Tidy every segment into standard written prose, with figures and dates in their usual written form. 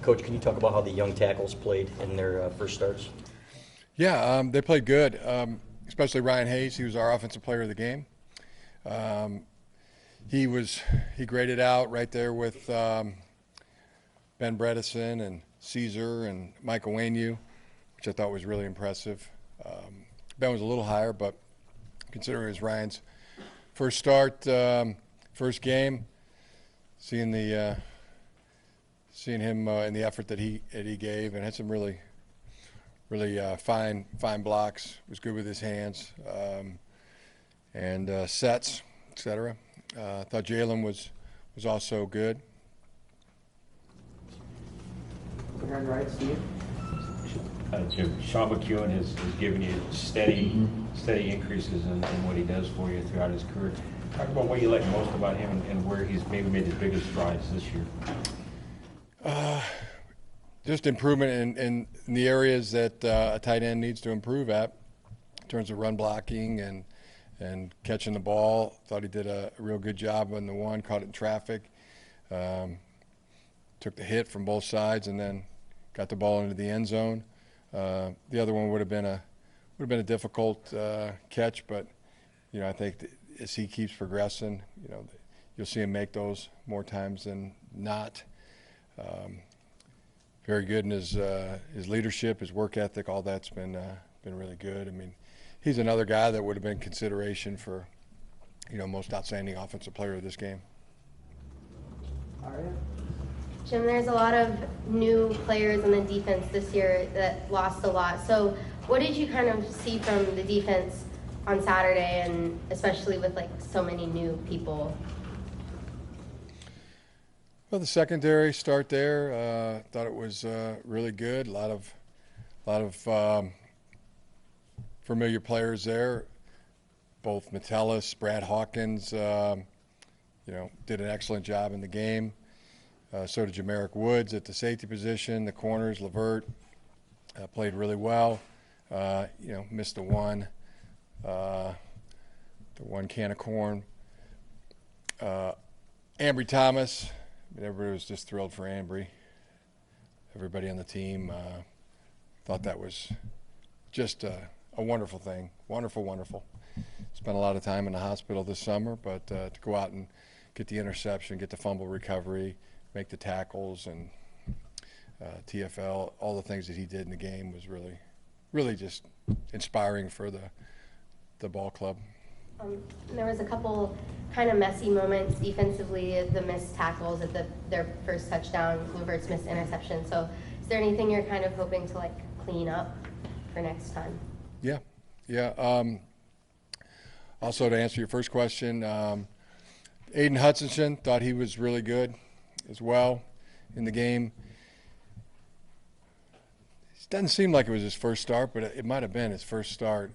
Coach, can you talk about how the young tackles played in their first starts? Yeah, they played good, especially Ryan Hayes. He was our offensive player of the game. He graded out right there with Ben Bredesen and Caesar and Michael Wainu, which I thought was really impressive. Ben was a little higher, but considering it was Ryan's first start, first game, seeing him in the effort that he gave, and had some really fine blocks. Was good with his hands and sets, etc. I thought Jalen was also good. Here on right, Steve. Jim, Sean McEwen has given you steady increases in what he does for you throughout his career. Talk about what you like most about him and where he's maybe made the biggest strides this year. Just improvement in the areas that a tight end needs to improve at, in terms of run blocking and catching the ball. Thought he did a real good job on the one, caught it in traffic, took the hit from both sides, and then got the ball into the end zone. The other one would have been a difficult catch, but I think as he keeps progressing, you'll see him make those more times than not. Very good in his leadership, his work ethic. All that's been really good. I mean, he's another guy that would have been consideration for most outstanding offensive player of this game. Aria? Jim, there's a lot of new players on the defense this year that lost a lot. So what did you kind of see from the defense on Saturday, and especially with so many new people? Well, the secondary start there, thought it was really good. A lot of familiar players there. Both Metellus, Brad Hawkins, did an excellent job in the game. So did Jamaric Woods at the safety position. The corners, Levert, played really well. Missed the one can of corn. Ambry Thomas, everybody was just thrilled for Ambry. Everybody on the team thought that was just a wonderful thing. Wonderful. Spent a lot of time in the hospital this summer, but to go out and get the interception, get the fumble recovery, make the tackles, and TFL, all the things that he did in the game was really just inspiring for the ball club. There was a couple kind of messy moments defensively, the missed tackles at their first touchdown, Levert's missed interception. So is there anything you're kind of hoping to clean up for next time? Yeah. Also, to answer your first question, Aiden Hutchinson, thought he was really good as well in the game. It doesn't seem like it was his first start, but it might have been his first start.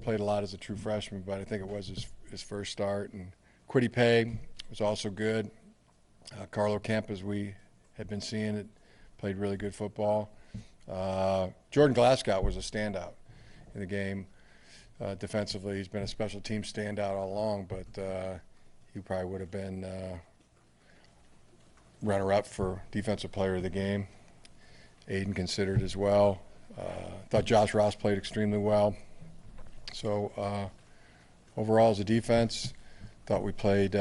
Played a lot as a true freshman, but I think it was his first start. And Kwity Paye was also good. Carlo Kemp, as we had been seeing it, played really good football. Jordan Glasgow was a standout in the game defensively. He's been a special team standout all along, but he probably would have been runner-up for Defensive Player of the Game. Aiden considered as well. Thought Josh Ross played extremely well. So overall, as a defense, thought we played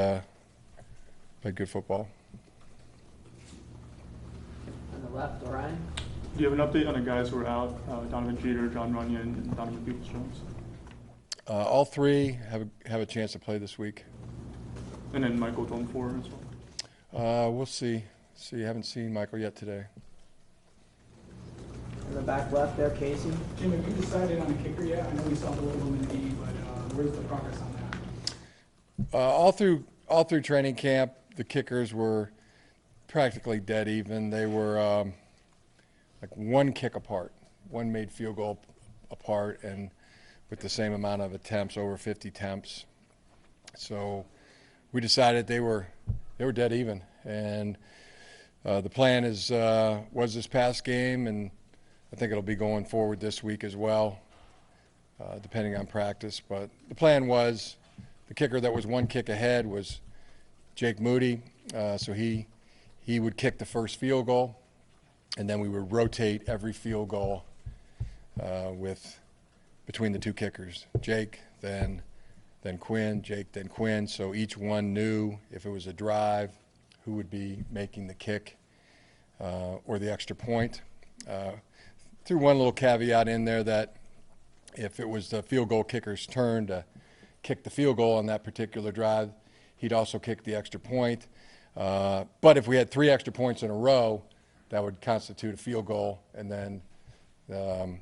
good football. On the left, Orion. Do you have an update on the guys who are out? Donovan Jeter, John Runyon, and Donovan Peoples-Jones. All three have a chance to play this week. And then Michael Dwumfour as well. We'll see. Haven't seen Michael yet today. In the back left there, Casey. Jim, have you decided on a kicker yet? I know we saw the little one in the knee, but where's the progress on that? All through training camp, the kickers were practically dead even. They were one kick apart, one made field goal apart, and with the same amount of attempts, over 50 attempts. So we decided they were dead even, and the plan was this past game, and I think it'll be going forward this week as well, depending on practice. But the plan was the kicker that was one kick ahead was Jake Moody, so he would kick the first field goal. and then we would rotate every field goal between the two kickers, Jake, then Quinn, Jake, then Quinn. So each one knew if it was a drive, who would be making the kick or the extra point. Threw one little caveat in there that if it was the field goal kicker's turn to kick the field goal on that particular drive, he'd also kick the extra point. But if we had 3 extra points in a row, that would constitute a field goal, and then the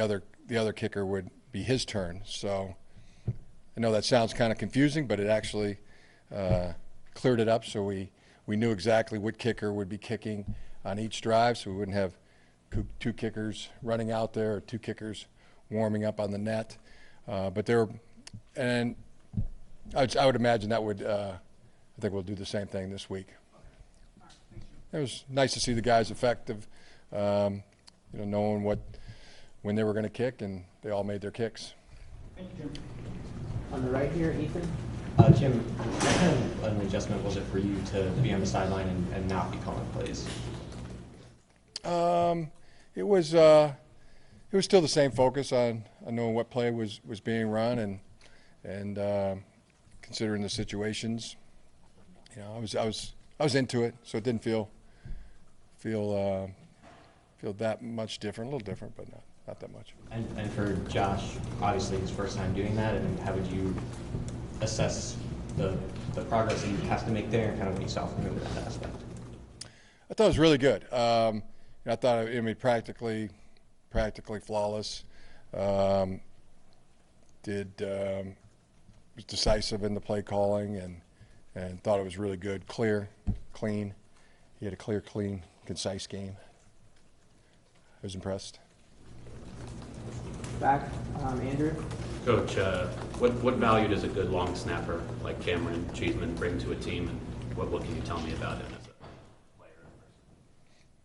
other kicker would be his turn. So I know that sounds kind of confusing, but it actually cleared it up, so we knew exactly what kicker would be kicking on each drive, so we wouldn't have 2 kickers running out there or 2 kickers warming up on the net. But and I would imagine that would, I think we'll do the same thing this week. It was nice to see the guys effective, knowing when they were going to kick, and they all made their kicks. Thank you, Jim. On the right here, Ethan. Jim, what kind of an adjustment was it for you to be on the sideline and not be calling plays? It was still the same focus on knowing what play was being run and considering the situations. I was into it, so it didn't feel that much different. A little different, but not that much. And for Josh, obviously his first time doing that, and how would you assess the progress that he has to make there and kind of what you saw from him in that aspect? I thought it was really good. I thought practically flawless. Was decisive in the play calling and thought it was really good, clear, clean. He had a clear, clean, concise game. I was impressed. Back, Andrew. Coach, what value does a good long snapper like Cameron Cheeseman bring to a team, and what can you tell me about him as a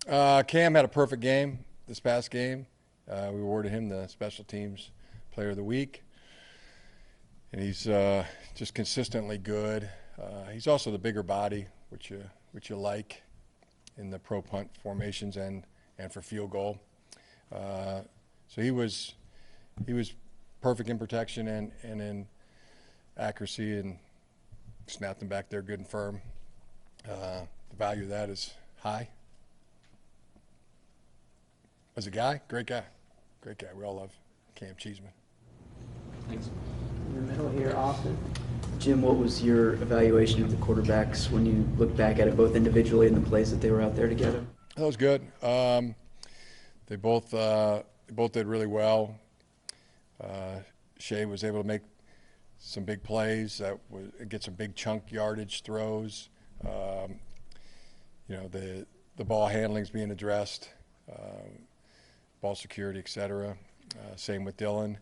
player? Cam had a perfect game this past game. We awarded him the Special Teams Player of the Week. And he's just consistently good. He's also the bigger body, which you like in the pro punt formations and for field goal. So he was perfect in protection and in accuracy, and snapped them back there good and firm. The value of that is high. As a guy, great guy. Great guy. We all love Cam Cheeseman. Thanks. In the middle here, Austin. Jim, what was your evaluation of the quarterbacks when you look back at it, both individually and the plays that they were out there together? That was good. They both did really well. Shea was able to make some big plays, get some big chunk yardage throws. The ball handling's being addressed, ball security, etc. Same with Dylan.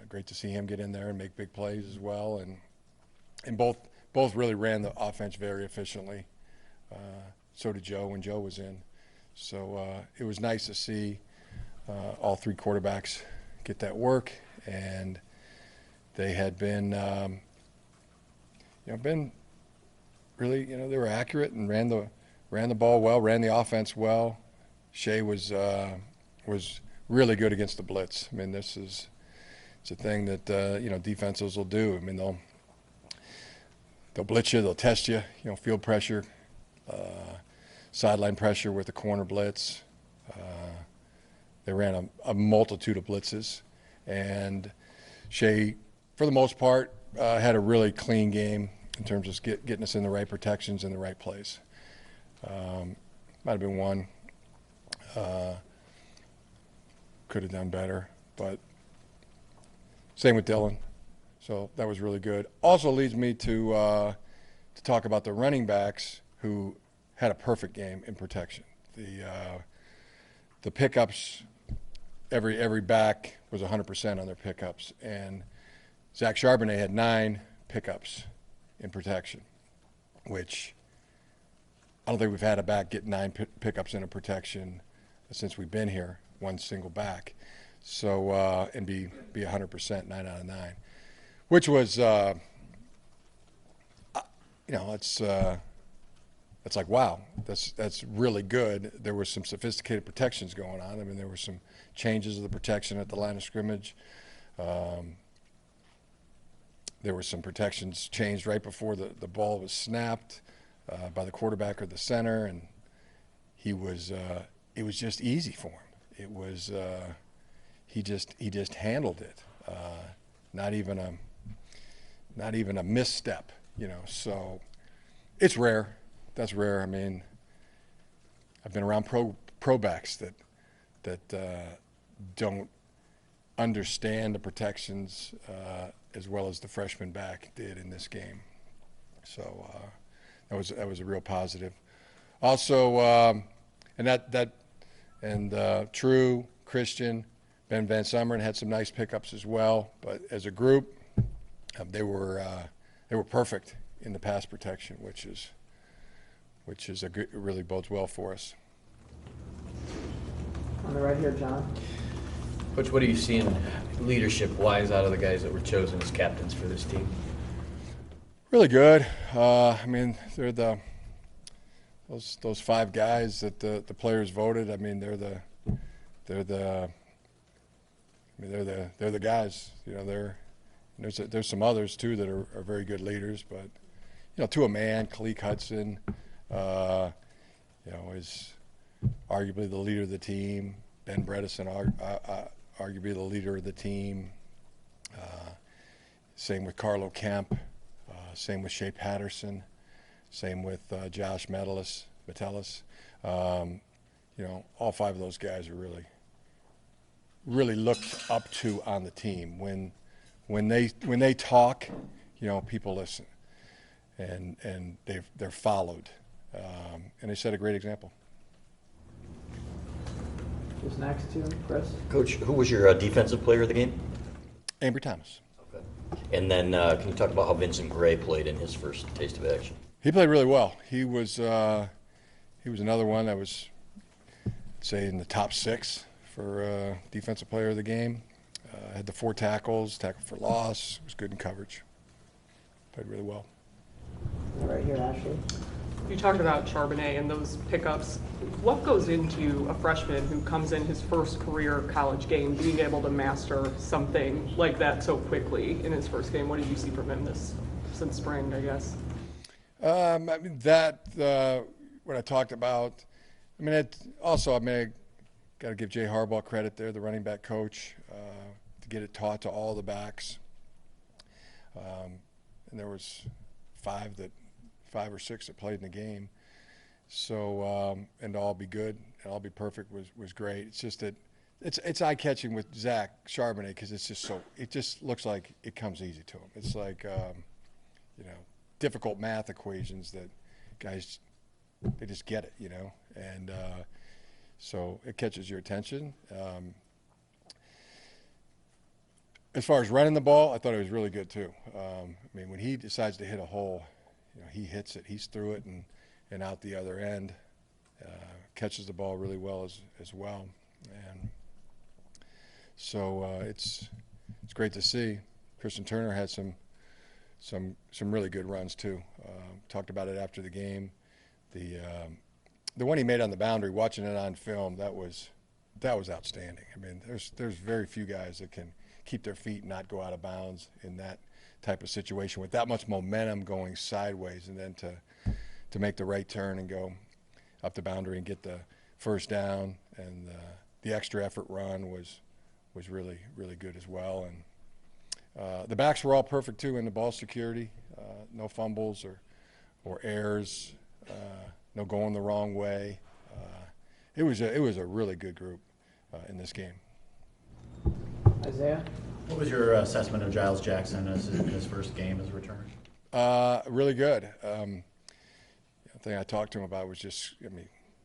Great to see him get in there and make big plays as well, and both really ran the offense very efficiently. So did Joe when Joe was in. So it was nice to see all 3 quarterbacks get that work, and they had been really, they were accurate and ran the ball well, ran the offense well. Shea was really good against the blitz. I mean, it's a thing that defenses will do. I mean, they'll blitz you, they'll test you, field pressure, sideline pressure with the corner blitz. They ran a multitude of blitzes, and Shea, for the most part, had a really clean game in terms of getting us in the right protections in the right place. Might have been one. Could have done better, but same with Dylan. So that was really good. Also leads me to talk about the running backs who had a perfect game in protection. The pickups, every back was 100% on their pickups, and Zack Charbonnet had 9 pickups in protection, which I don't think we've had a back get 9 pickups in a protection since we've been here, one single back. So and be 100%, 9 out of 9, which was that's it's like, wow, that's really good. There were some sophisticated protections going on. I mean, there were some changes of the protection at the line of scrimmage. There were some protections changed right before the ball was snapped by the quarterback or the center, and it was just easy for him. It was he just handled it. Not even a misstep, you know. So it's rare. That's rare. I mean, I've been around pro backs that don't understand the protections as well as the freshman back did in this game. So that was a real positive. Also, True, Christian, Ben Van Summeren had some nice pickups as well. But as a group, they were perfect in the pass protection, which is really bodes well for us. On the right here, John. Coach, what are you seeing leadership-wise out of the guys that were chosen as captains for this team? Really good. I mean, they're those 5 guys that the players voted. I mean, they're the guys. You know, there's some others too that are very good leaders, but you know, to a man, Kalik Hudson, you know, is arguably the leader of the team. Ben Bredesen, arguably the leader of the team. Same with Carlo Kemp. Same with Shea Patterson. Same with Josh Metellus. You know, all 5 of those guys are really looked up to on the team. When they talk, you know, people listen, and they're followed, and they set a great example. Who's next to him, Chris? Coach, who was your defensive player of the game? Ambry Thomas. Okay. And then can you talk about how Vincent Gray played in his first taste of action? He played really well. He was another one that was, I'd say, in the top 6 for defensive player of the game. Had the 4 tackles, tackle for loss, was good in coverage. Played really well. Right here, Ashley. You talked about Charbonnet and those pickups. What goes into a freshman who comes in his first career college game being able to master something like that so quickly in his first game? What did you see from him since spring, I guess? I mean, what I talked about, I mean, I got to give Jay Harbaugh credit there, the running back coach, to get it taught to all the backs. And there was 5 or 6 that played in the game. So, and to all be good and all be perfect was great. It's just that it's eye-catching with Zack Charbonnet because it just looks like it comes easy to him. It's like, you know, difficult math equations that guys, they just get it, you know, and so it catches your attention. As far as running the ball, I thought it was really good too. I mean, when he decides to hit a hole, you know, he hits it, he's through it and out the other end, catches the ball really well as well, and so it's great to see. Christian Turner had some really good runs too. Talked about it after the game. The one he made on the boundary, watching it on film, that was outstanding. I mean, there's very few guys that can keep their feet and not go out of bounds in that type of situation with that much momentum going sideways, and then to make the right turn and go up the boundary and get the first down, and the extra effort run was really good as well. And the backs were all perfect too in the ball security, no fumbles or errors, no going the wrong way. It was a really good group in this game. Isaiah? What was your assessment of Giles Jackson as his first game as a returner? Really good. The thing I talked to him about was just,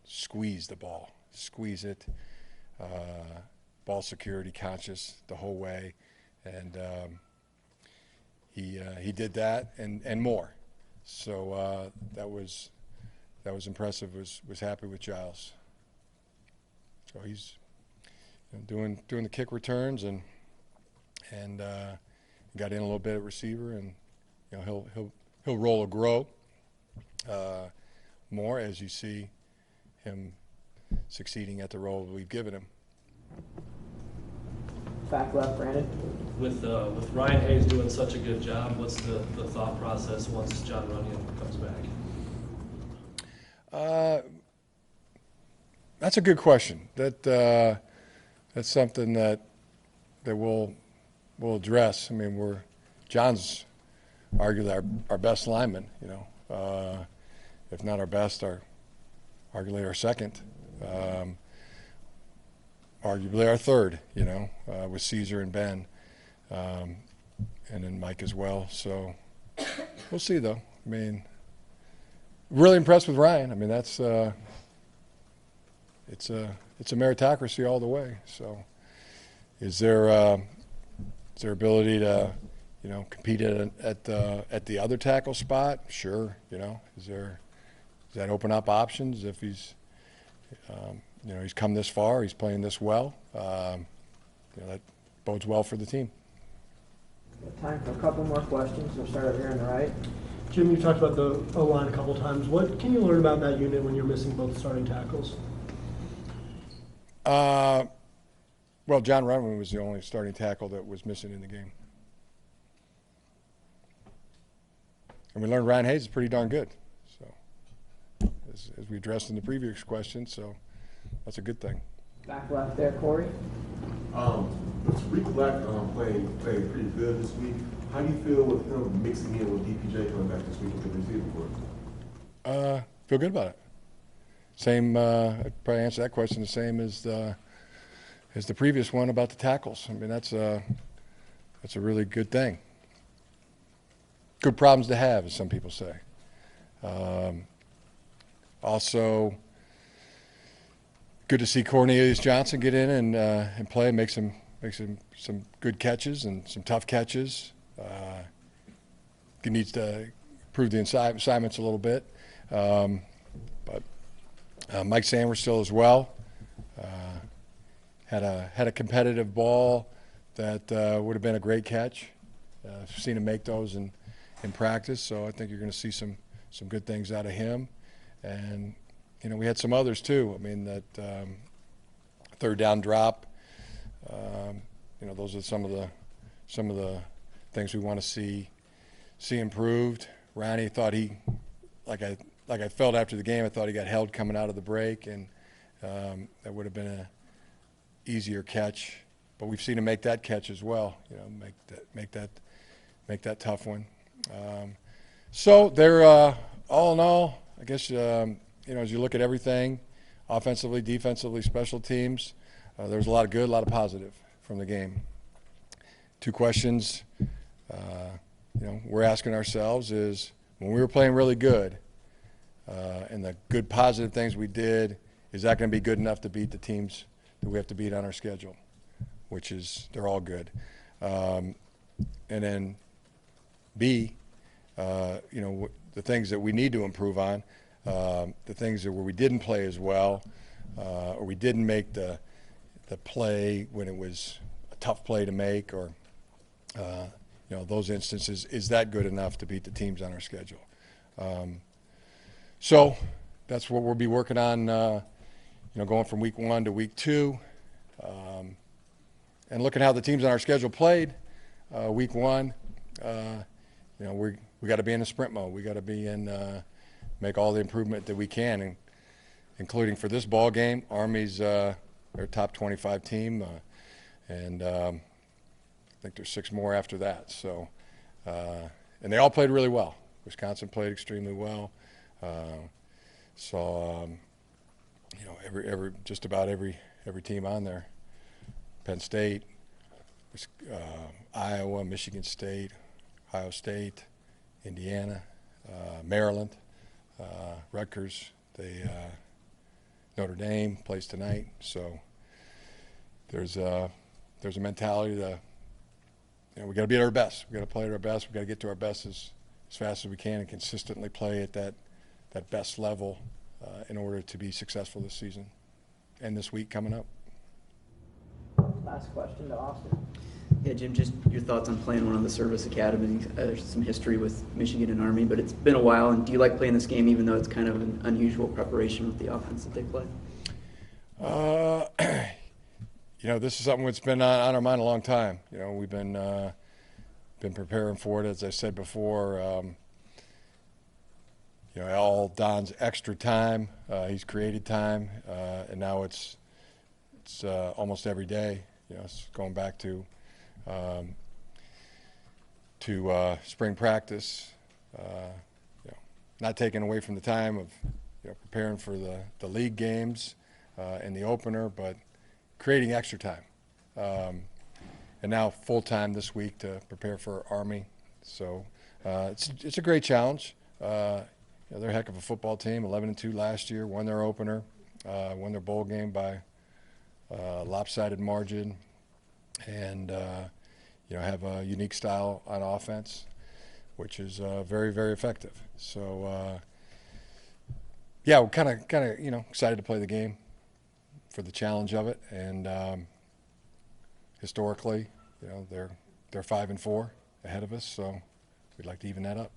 squeeze the ball, squeeze it, ball security conscious the whole way, and he did that and more. So that was impressive. Was happy with Giles. So he's doing the kick returns and got in a little bit at receiver, and he'll roll or grow. more as you see him succeeding at the role we've given him. Back left, Brandon. With Ryan Hayes doing such a good job, what's the thought process once John Runyon comes back? That's a good question. That's something that we'll address. I mean, John's arguably our best lineman, you know, if not our best, arguably our second, arguably our third, you know, with Caesar and Ben, and then Mike as well. So we'll see, though. I mean, really impressed with Ryan. I mean, that's it's a meritocracy all the way. So is there ability to, you know, compete at the other tackle spot? Sure. You know, does that open up options if he's, you know, he's come this far, he's playing this well. You know, that bodes well for the team. Time for a couple more questions. We'll start over here on the right. Jim, you talked about the O-line a couple times. What can you learn about that unit when you're missing both starting tackles? Well, John Runyon was the only starting tackle that was missing in the game. And we learned Ryan Hayes is pretty darn good. So, as we addressed in the previous question, so that's a good thing. Back left there, Corey. Tariq Black played pretty good this week. How do you feel with him mixing in with DPJ coming back this week with the receiving corps? Feel good about it. Same, I'd probably answer that question the same as the previous one about the tackles. I mean, that's a really good thing. Good problems to have, as some people say. Also, good to see Cornelius Johnson get in and play and make some good catches and some tough catches. He needs to improve the assignments a little bit. But Mike Sanders still as well. Had a competitive ball that would have been a great catch. I've seen him make those in practice, so I think you're going to see some good things out of him. And you know, we had some others too. I mean, that third down drop. You know, those are some of the things we want to see improved. Ronnie thought like I felt after the game, I thought he got held coming out of the break, and that would have been a easier catch. But we've seen him make that catch as well. You know, make that tough one. So they're all in all, I guess. You know, as you look at everything, offensively, defensively, special teams, there's a lot of good, a lot of positive from the game. Two questions, you know, we're asking ourselves is, when we were playing really good, and the good positive things we did, is that going to be good enough to beat the teams that we have to beat on our schedule? Which is, they're all good. And then B, you know, the things that we need to improve on, the things that where we didn't play as well, or we didn't make the play when it was a tough play to make, or you know, those instances, is that good enough to beat the teams on our schedule? So that's what we'll be working on, you know, going from week 1 to week 2, and looking how the teams on our schedule played. Week 1, you know, we got to be in a sprint mode. We got to be in make all the improvement that we can, and including for this ball game. Army's their top 25 team, and I think there's 6 more after that. So, and they all played really well. Wisconsin played extremely well. So, you know, just about every team on there. Penn State, Iowa, Michigan State, Ohio State, Indiana, Maryland, Rutgers. Notre Dame plays tonight. So there's a mentality that, you know, we got to be at our best. We got to play at our best. We got to get to our best as fast as we can and consistently play at that best level in order to be successful this season and this week coming up. Last question to Austin. Yeah, Jim, just your thoughts on playing one of the service academies. There's some history with Michigan and Army, but it's been a while. And do you like playing this game, even though it's kind of an unusual preparation with the offense that they play? You know, this is something that's been on our mind a long time. You know, we've been preparing for it, as I said before. You know, all Don's extra time, he's created time, and now it's almost every day. You know, it's going back to spring practice. You know, not taking away from the time of preparing for the league games and the opener, but creating extra time. And now full time this week to prepare for Army. So it's a great challenge. You know, they're a heck of a football team, 11-2 last year, won their opener, won their bowl game by a lopsided margin, and you know, have a unique style on offense, which is very, very effective. So yeah, we're kind of you know, excited to play the game for the challenge of it, and historically, you know, they're 5-4 ahead of us, so we'd like to even that up.